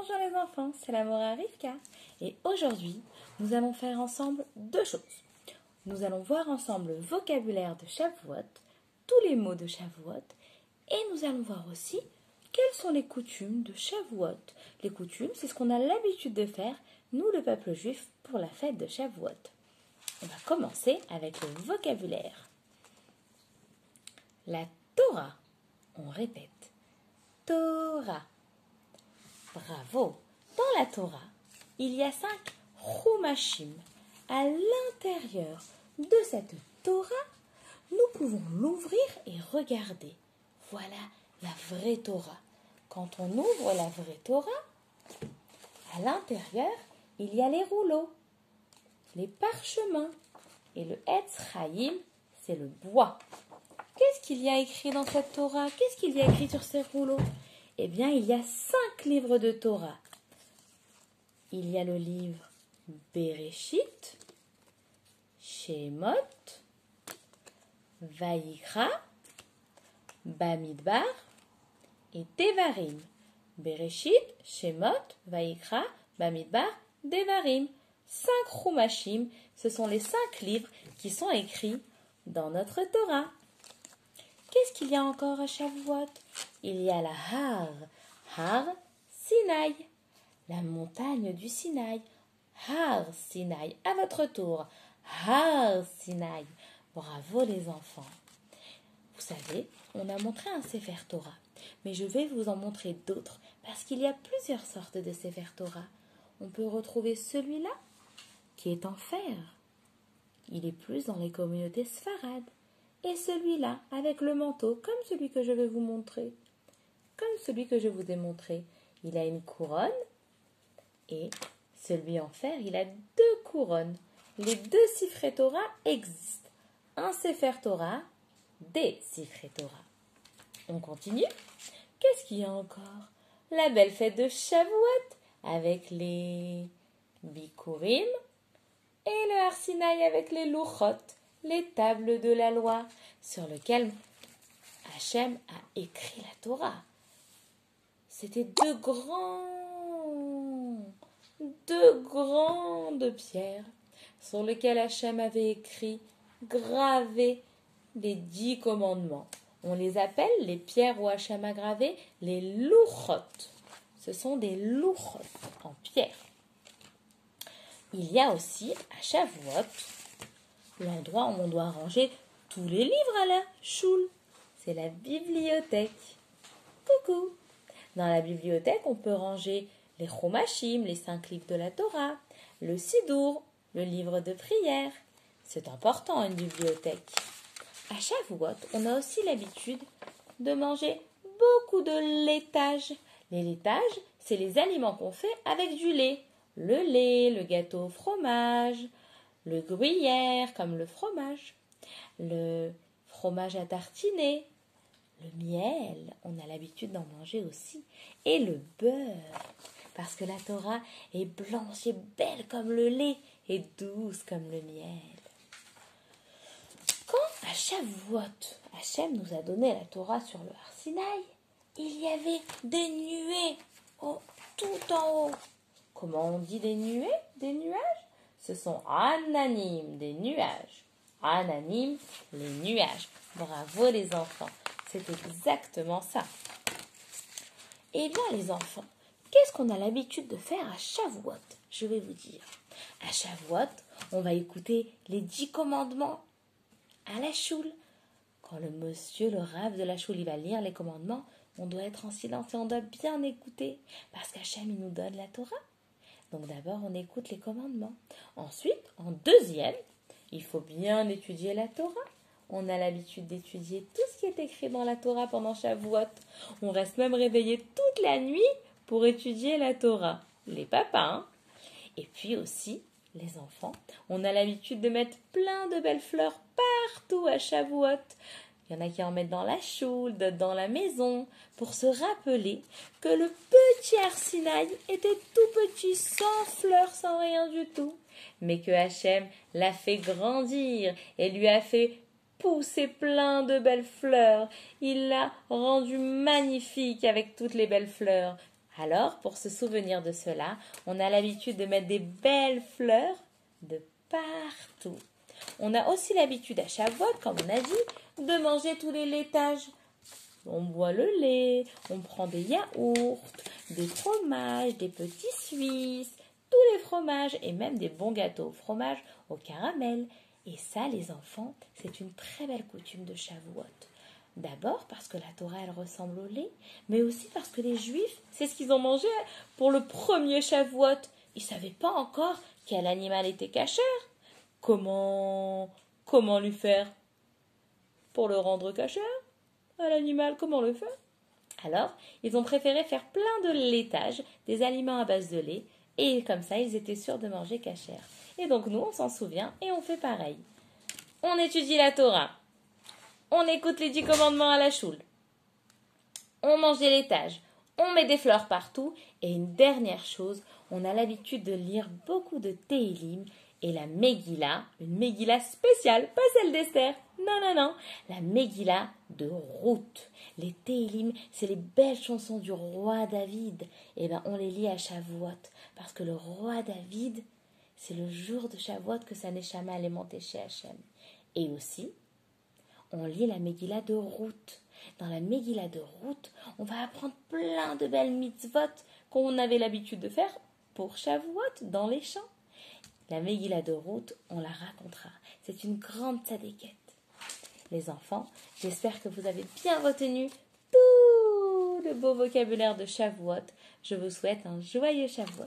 Bonjour les enfants, c'est la Mora Rivka et aujourd'hui nous allons faire ensemble deux choses. Nous allons voir ensemble le vocabulaire de Shavuot, tous les mots de Shavuot et nous allons voir aussi quelles sont les coutumes de Shavuot. Les coutumes, c'est ce qu'on a l'habitude de faire, nous le peuple juif, pour la fête de Shavuot. On va commencer avec le vocabulaire. La Torah, on répète, Torah. Bravo! Dans la Torah, il y a 5 chumashim. À l'intérieur de cette Torah, nous pouvons l'ouvrir et regarder. Voilà la vraie Torah. Quand on ouvre la vraie Torah, à l'intérieur, il y a les rouleaux, les parchemins et le Etz Chaim, c'est le bois. Qu'est-ce qu'il y a écrit dans cette Torah? Qu'est-ce qu'il y a écrit sur ces rouleaux? Eh bien, il y a 5 livres de Torah. Il y a le livre Bereshit, Shemot, Vayikra, Bamidbar et Devarim. Bereshit, Shemot, Vayikra, Bamidbar, Devarim. 5 chumashim, ce sont les 5 livres qui sont écrits dans notre Torah. Qu'est-ce qu'il y a encore à Shavuot? Il y a la Har Sinaï, la montagne du Sinaï. Har Sinaï, à votre tour. Har Sinaï. Bravo les enfants. Vous savez, on a montré un Sefer Torah, mais je vais vous en montrer d'autres, parce qu'il y a plusieurs sortes de Sefer Torah. On peut retrouver celui-là, qui est en fer. Il est plus dans les communautés sfarades. Et celui-là, avec le manteau, comme celui que je vais vous montrer. Comme celui que je vous ai montré. Il a une couronne et celui en fer, il a 2 couronnes. Les 2 Sifrei Torah existent. Un Sefer Torah, des Sifrei Torah. On continue. Qu'est-ce qu'il y a encore? La belle fête de Shavuot avec les Bikurim et le Har Sinaï avec les Luchot, les tables de la loi, sur lesquelles Hachem a écrit la Torah. C'était 2 grandes pierres sur lesquelles Hachem avait écrit, gravé les 10 commandements. On les appelle, les pierres où Hachem a gravé, les Luchot. Ce sont des Luchot en pierre. Il y a aussi à Shavuot l'endroit où on doit ranger tous les livres à la choule. C'est la bibliothèque. Coucou! Dans la bibliothèque, on peut ranger les chumashim, les 5 livres de la Torah, le Sidour, le livre de prière. C'est important, une bibliothèque. À Shavuot, on a aussi l'habitude de manger beaucoup de laitage. Les laitages, c'est les aliments qu'on fait avec du lait. Le lait, le gâteau au fromage, le gruyère comme le fromage, le fromage à tartiner, le miel, on a l'habitude d'en manger aussi, et le beurre, parce que la Torah est blanche et belle comme le lait et douce comme le miel. Quand à Shavuot, Hachem nous a donné la Torah sur le Har Sinaï, il y avait des nuées tout en haut. Comment on dit des nuées, des nuages? Ce sont ananim, des nuages. Ananim, les nuages. Bravo les enfants, c'est exactement ça. Eh bien les enfants, qu'est-ce qu'on a l'habitude de faire à Shavuot? Je vais vous dire. À Shavuot, on va écouter les 10 commandements à la choule. Quand le monsieur, le rav de la choule, il va lire les commandements, on doit être en silence et on doit bien écouter. Parce qu'Hachem, il nous donne la Torah. Donc d'abord, on écoute les commandements. Ensuite, en deuxième, il faut bien étudier la Torah. On a l'habitude d'étudier tout ce qui est écrit dans la Torah pendant Shavuot. On reste même réveillé toute la nuit pour étudier la Torah. Les papas, hein? Et puis aussi, les enfants, on a l'habitude de mettre plein de belles fleurs partout à Shavuot. Il y en a qui en mettent dans la choule, d'autres dans la maison, pour se rappeler que le petit Har Sinaï était tout petit, sans fleurs, sans rien du tout. Mais que Hachem l'a fait grandir et lui a fait pousser plein de belles fleurs. Il l'a rendu magnifique avec toutes les belles fleurs. Alors, pour se souvenir de cela, on a l'habitude de mettre des belles fleurs de partout. On a aussi l'habitude à Shavuot, comme on a dit, de manger tous les laitages. On boit le lait, on prend des yaourts, des fromages, des petits Suisses, tous les fromages et même des bons gâteaux au fromage, au caramel. Et ça, les enfants, c'est une très belle coutume de Shavuot. D'abord parce que la Torah, elle ressemble au lait, mais aussi parce que les Juifs, c'est ce qu'ils ont mangé pour le premier Shavuot. Ils ne savaient pas encore quel animal était cachère. Comment lui faire pour le rendre cachère à l'animal? Comment le faire? Alors, ils ont préféré faire plein de laitages, des aliments à base de lait, et comme ça, ils étaient sûrs de manger cachère. Et donc nous, on s'en souvient et on fait pareil. On étudie la Torah. On écoute les 10 commandements à la choule. On mange des laitages. On met des fleurs partout. Et une dernière chose, on a l'habitude de lire beaucoup de Téhilim et la Megillah, une Megillah spéciale, pas celle d'Esther. Non, la Megillah de Ruth. Les Téhilim, c'est les belles chansons du roi David. Et on les lit à Shavuot, parce que le roi David, c'est le jour de Shavuot que sa Neshama allait monter chez Hachem. Et aussi, on lit la Megillah de Ruth. Dans la Megillah de Ruth, on va apprendre plein de belles mitzvot qu'on avait l'habitude de faire pour Shavuot dans les champs. La Megillah de Ruth, on la racontera. C'est une grande tzadékette. Les enfants, j'espère que vous avez bien retenu tout le beau vocabulaire de Shavuot. Je vous souhaite un joyeux Shavuot.